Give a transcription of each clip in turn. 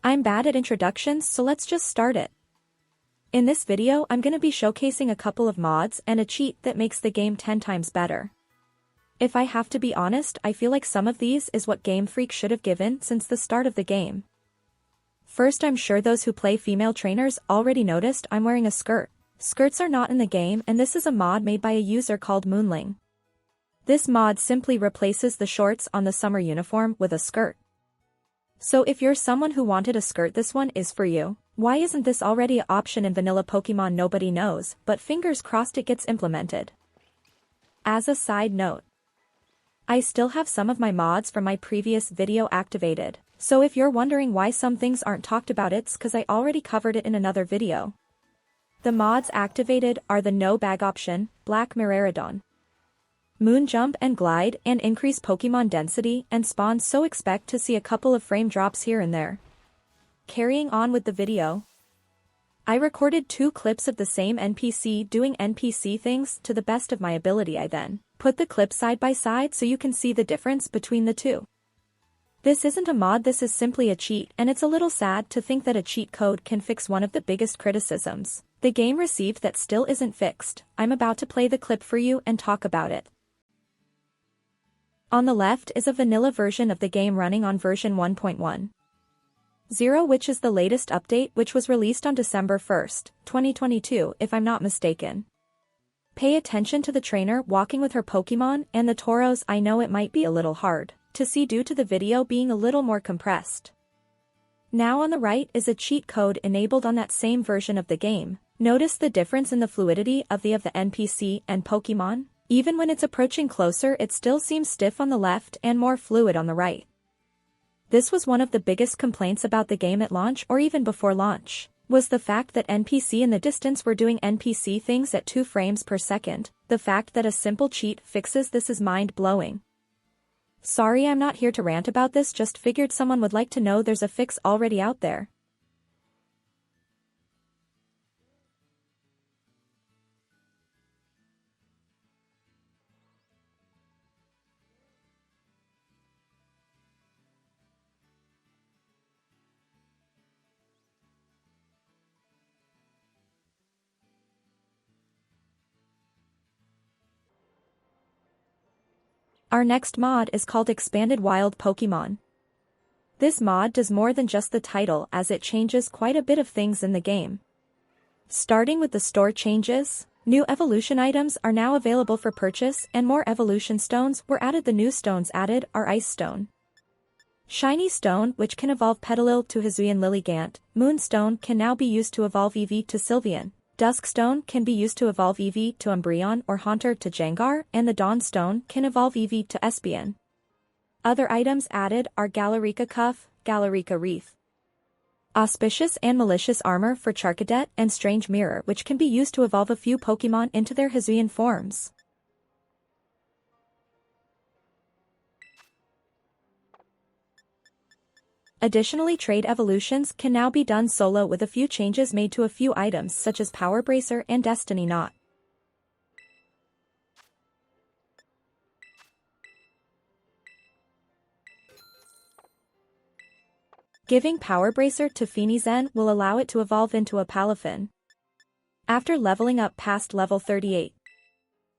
I'm bad at introductions, so let's just start it. In this video I'm gonna be showcasing a couple of mods and a cheat that makes the game 10 times better. If I have to be honest, I feel like some of these is what Game Freak should have given since the start of the game. First, I'm sure those who play female trainers already noticed I'm wearing a skirt. Skirts are not in the game, and this is a mod made by a user called Moonling. This mod simply replaces the shorts on the summer uniform with a skirt. So if you're someone who wanted a skirt, this one is for you. Why isn't this already an option in vanilla Pokemon? Nobody knows, but fingers crossed it gets implemented. As a side note, I still have some of my mods from my previous video activated, so if you're wondering why some things aren't talked about, it's cause I already covered it in another video. The mods activated are the No Bag option, Black Miraidon, Moon Jump and Glide, and increase Pokemon density and spawn, so expect to see a couple of frame drops here and there. Carrying on with the video, I recorded 2 clips of the same NPC doing NPC things to the best of my ability. I then put the clips side by side so you can see the difference between the two. This isn't a mod, this is simply a cheat, and it's a little sad to think that a cheat code can fix one of the biggest criticisms the game received that still isn't fixed. I'm about to play the clip for you and talk about it. On the left is a vanilla version of the game running on version 1.10, which is the latest update, which was released on December 1st, 2022, if I'm not mistaken. Pay attention to the trainer walking with her Pokemon and the Tauros. I know it might be a little hard to see due to the video being a little more compressed. Now on the right is a cheat code enabled on that same version of the game. Notice the difference in the fluidity of the NPC and Pokemon? Even when it's approaching closer, it still seems stiff on the left and more fluid on the right. This was one of the biggest complaints about the game at launch, or even before launch, was the fact that NPC in the distance were doing NPC things at 2 frames per second. The fact that a simple cheat fixes this is mind-blowing. Sorry, I'm not here to rant about this, just figured someone would like to know there's a fix already out there. Our next mod is called Expanded Wild Pokemon. This mod does more than just the title, as it changes quite a bit of things in the game. Starting with the store changes, new evolution items are now available for purchase and more evolution stones were added. The new stones added are Ice Stone, Shiny Stone, which can evolve Petalil to Hisuian Lilligant. Moonstone can now be used to evolve Eevee to Sylveon. Duskstone can be used to evolve Eevee to Umbreon or Haunter to Gengar, and the Dawnstone can evolve Eevee to Espeon. Other items added are Galarica Cuff, Galarica Wreath, Auspicious and Malicious Armor for Charcadet, and Strange Mirror, which can be used to evolve a few Pokemon into their Hisuian forms. Additionally, trade evolutions can now be done solo, with a few changes made to a few items such as Power Bracer and Destiny Knot. Giving Power Bracer to Finizen will allow it to evolve into a Palafin after leveling up past level 38.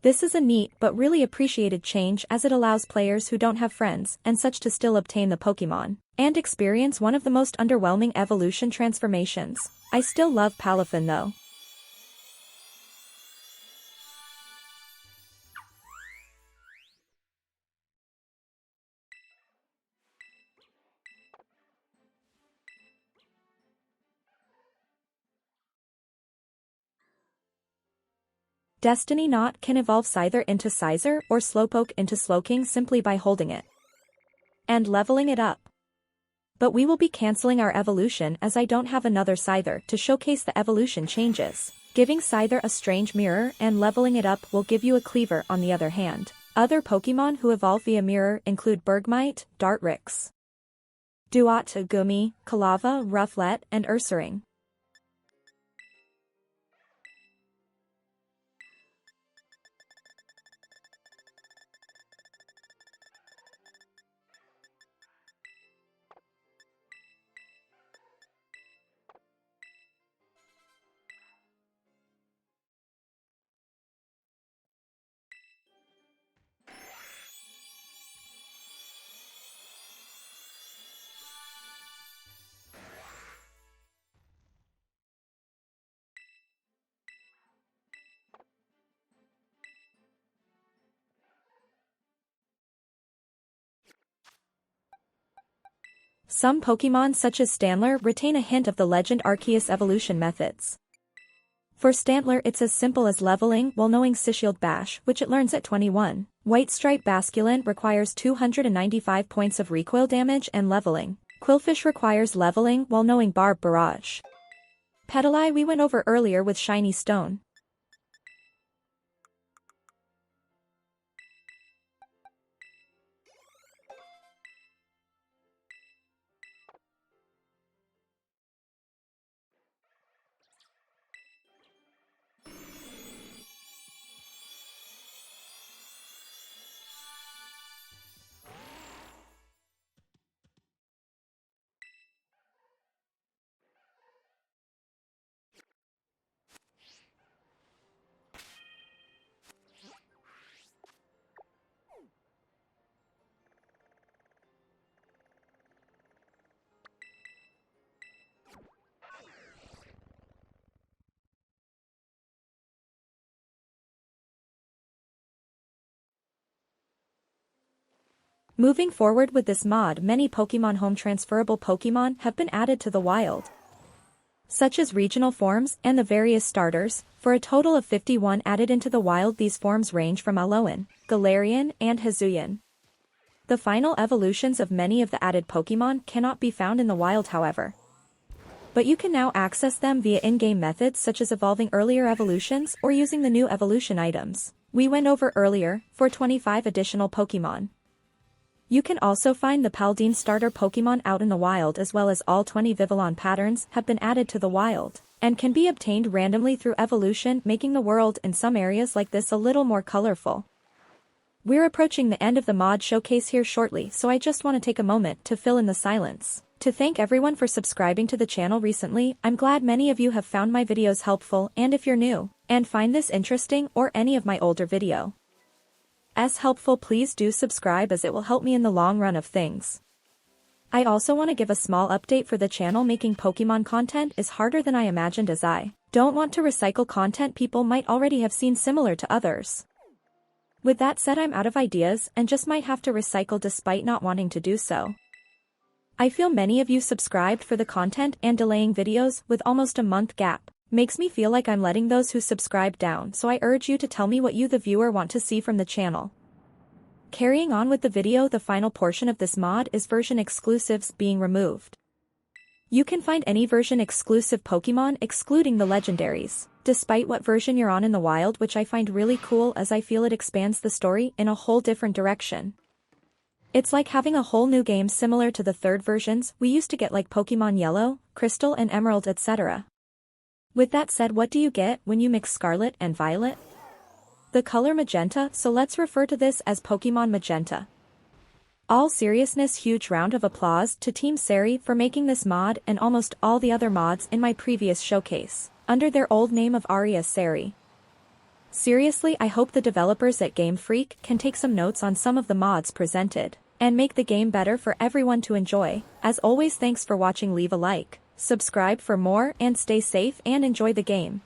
This is a neat but really appreciated change, as it allows players who don't have friends and such to still obtain the Pokemon and experience one of the most underwhelming evolution transformations. I still love Palafin though. Destiny Knot can evolve Scyther into Scyther or Slowpoke into Slowking simply by holding it and leveling it up. But we will be cancelling our evolution, as I don't have another Scyther to showcase the evolution changes. Giving Scyther a Strange Mirror and leveling it up will give you a Cleaver on the other hand. Other Pokemon who evolve via Mirror include Bergmite, Dartrix, Duat, Gumi, Kalava, Rufflet, and Ursaring. Some Pokemon such as Stantler retain a hint of the legend Arceus evolution methods. For Stantler it's as simple as leveling while knowing Psyshield Bash, which it learns at 21. White Stripe Basculin requires 295 points of recoil damage and leveling. Quillfish requires leveling while knowing Barb Barrage. Petalai we went over earlier with Shiny Stone. Moving forward with this mod, many Pokemon home transferable Pokemon have been added to the wild, such as regional forms and the various starters, for a total of 51 added into the wild. These forms range from Alolan, Galarian, and Hisuian. The final evolutions of many of the added Pokemon cannot be found in the wild however, but you can now access them via in-game methods such as evolving earlier evolutions or using the new evolution items we went over earlier, for 25 additional Pokemon. You can also find the Paldeen starter Pokemon out in the wild, as well as all 20 Vivillon patterns have been added to the wild, and can be obtained randomly through evolution, making the world in some areas like this a little more colorful. We're approaching the end of the mod showcase here shortly, so I just want to take a moment to fill in the silence, to thank everyone for subscribing to the channel recently. I'm glad many of you have found my videos helpful, and if you're new, and find this interesting or any of my older videos helpful, please do subscribe as it will help me in the long run of things. I also want to give a small update for the channel. Making Pokemon content is harder than I imagined, as I don't want to recycle content people might already have seen similar to others. With that said, I'm out of ideas and just might have to recycle despite not wanting to do so. I feel many of you subscribed for the content, and delaying videos with almost a month gap makes me feel like I'm letting those who subscribe down, so I urge you to tell me what you the viewer want to see from the channel. Carrying on with the video, the final portion of this mod is version exclusives being removed. You can find any version exclusive Pokemon excluding the legendaries, despite what version you're on in the wild, which I find really cool as I feel it expands the story in a whole different direction. It's like having a whole new game similar to the third versions we used to get, like Pokemon Yellow, Crystal and Emerald, etc. With that said, what do you get when you mix Scarlet and Violet? The color magenta, so let's refer to this as Pokemon Magenta. All seriousness, huge round of applause to Team Sari for making this mod and almost all the other mods in my previous showcase, under their old name of Aria Sari. Seriously, I hope the developers at Game Freak can take some notes on some of the mods presented, and make the game better for everyone to enjoy. As always, thanks for watching, leave a like, subscribe for more, and stay safe and enjoy the game.